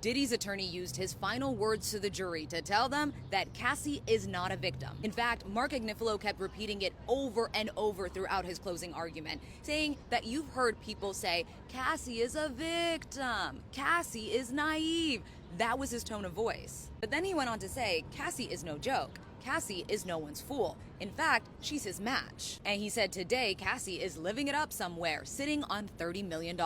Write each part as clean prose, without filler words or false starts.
Diddy's attorney used his final words to the jury to tell them that Cassie is not a victim. In fact, Mark Agnifilo kept repeating it over and over throughout his closing argument, saying that you've heard people say, Cassie is a victim, Cassie is naive. That was his tone of voice. But then he went on to say, Cassie is no joke. Cassie is no one's fool. In fact, she's his match. And he said today Cassie is living it up somewhere, sitting on $30 million.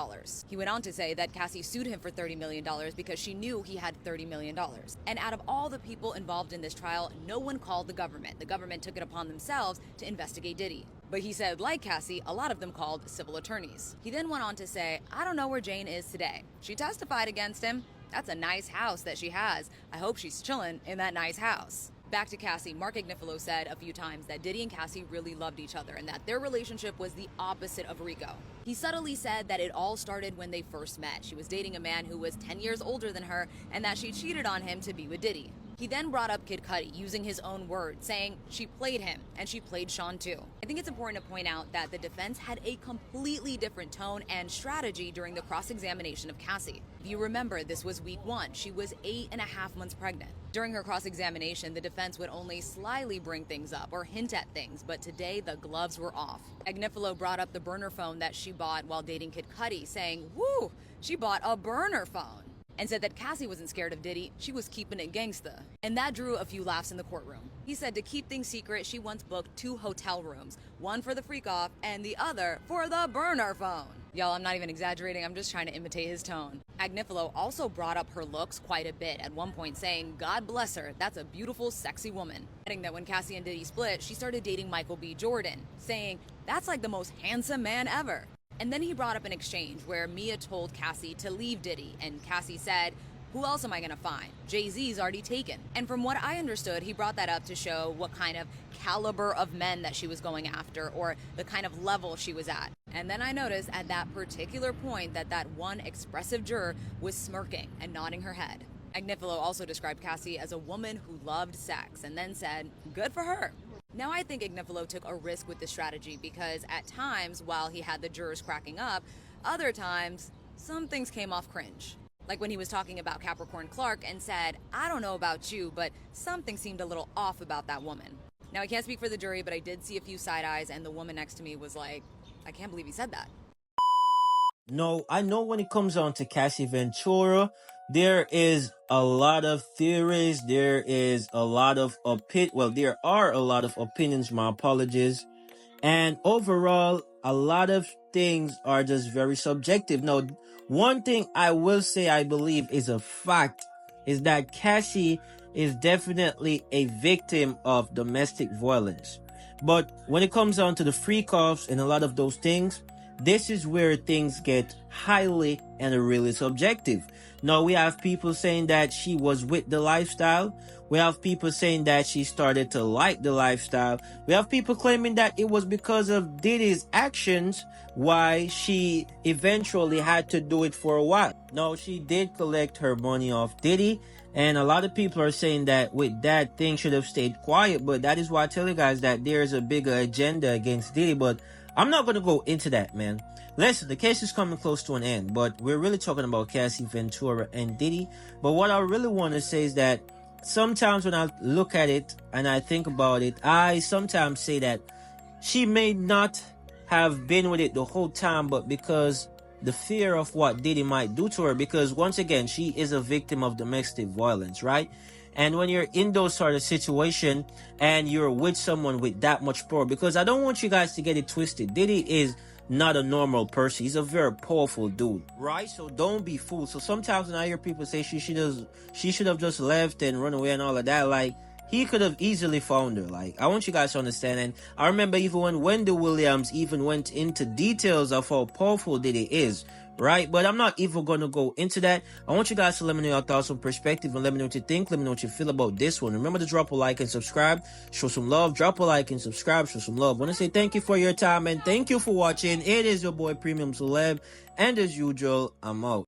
He went on to say that Cassie sued him for $30 million because she knew he had $30 million. And out of all the people involved in this trial, no one called the government. The government took it upon themselves to investigate Diddy. But he said, like Cassie, a lot of them called civil attorneys. He then went on to say, I don't know where Jane is today. She testified against him. That's a nice house that she has. I hope she's chilling in that nice house. Back to Cassie, Mark Agnifilo said a few times that Diddy and Cassie really loved each other and that their relationship was the opposite of Rico. He subtly said that it all started when they first met. She was dating a man who was 10 years older than her and that she cheated on him to be with Diddy. He then brought up Kid Cudi using his own words, saying she played him and she played Sean too. I think it's important to point out that the defense had a completely different tone and strategy during the cross-examination of Cassie. If you remember, this was week 1. She was 8.5 months pregnant. During her cross-examination, the defense would only slyly bring things up or hint at things, but today the gloves were off. Agnifilo brought up the burner phone that she bought while dating Kid Cudi, saying, woo, she bought a burner phone. And said that Cassie wasn't scared of Diddy, she was keeping it gangsta. And that drew a few laughs in the courtroom. He said to keep things secret, she once booked 2 hotel rooms, one for the freak off and the other for the burner phone. Y'all, I'm not even exaggerating, I'm just trying to imitate his tone. Agnifilo also brought up her looks quite a bit, at one point saying, God bless her, that's a beautiful, sexy woman. Adding that when Cassie and Diddy split, she started dating Michael B. Jordan, saying, that's like the most handsome man ever. And then he brought up an exchange where Mia told Cassie to leave Diddy, and Cassie said, who else am I gonna find? Jay-Z's already taken. And from what I understood, he brought that up to show what kind of caliber of men that she was going after, or the kind of level she was at. And then I noticed at that particular point that one expressive juror was smirking and nodding her head. Agnifilo also described Cassie as a woman who loved sex, and then said, good for her. Now, I think Agnifilo took a risk with this strategy because at times, while he had the jurors cracking up, other times, some things came off cringe. Like when he was talking about Capricorn Clark and said, I don't know about you, but something seemed a little off about that woman. Now, I can't speak for the jury, but I did see a few side eyes, and the woman next to me was like, I can't believe he said that. No, I know when it comes on to Cassie Ventura, there is a lot of theories. There is a lot of there are a lot of opinions. My apologies. And overall, a lot of things are just very subjective. Now, one thing I will say I believe is a fact is that Cassie is definitely a victim of domestic violence. But when it comes down to the freak-offs and a lot of those things, this is where things get highly and really subjective. Now, we have people saying that she was with the lifestyle. We have people saying that she started to like the lifestyle. We have people claiming that it was because of Diddy's actions why she eventually had to do it for a while. Now, she did collect her money off Diddy, and a lot of people are saying that with that, things should have stayed quiet. But that is why I tell you guys that there's a bigger agenda against Diddy. But I'm not going to go into that, man. Listen, the case is coming close to an end, but we're really talking about Cassie Ventura and Diddy. But what I really want to say is that sometimes when I look at it and I think about it, I sometimes say that she may not have been with it the whole time, but because the fear of what Diddy might do to her, because once again, she is a victim of domestic violence, right? And when you're in those sort of situation and you're with someone with that much power, because I don't want you guys to get it twisted. Diddy is not a normal person. He's a very powerful dude, right? So don't be fooled. So sometimes when I hear people say she should have just left and run away and all of that, like, he could have easily found her. Like, I want you guys to understand. And I remember even when Wendy Williams even went into details of how powerful Diddy is, right? But I'm not even going to go into that. I want you guys to let me know your thoughts and perspective, and let me know what you think. Let me know what you feel about this one. Remember to drop a like and subscribe. Show some love. Drop a like and subscribe. Show some love. I want to say thank you for your time and thank you for watching. It is your boy Premium Celeb, and as usual, I'm out.